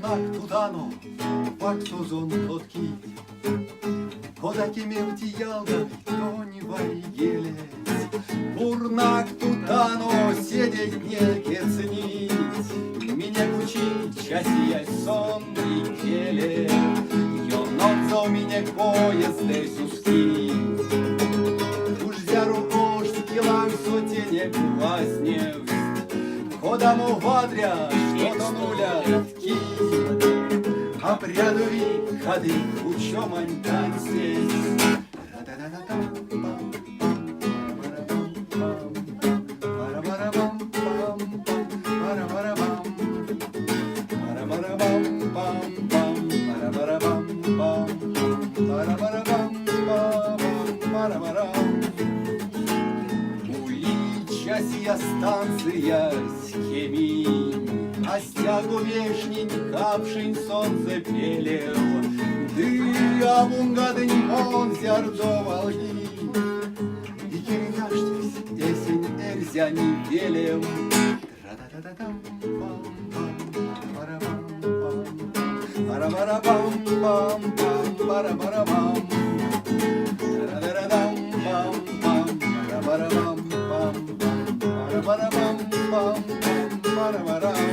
Tudano, Вартозон плотки, Кодакими втиялда, кто не варигелец, Бурнак Тутано, сидеть не кецнить, Меня кучить, часия сон и келе, Йононцо меня поезде сускить. Уж зяру кошки лам сотене класнев, Кодамо вадря, что тонуля тки, Обрядові ходи, у чому танці. Уличасия станция Схемінь, А стягу вешнень капшень солнце пелел, Ды авунгадынь он зярдовалги, И киряштесь, эсень эрзя неделем. Para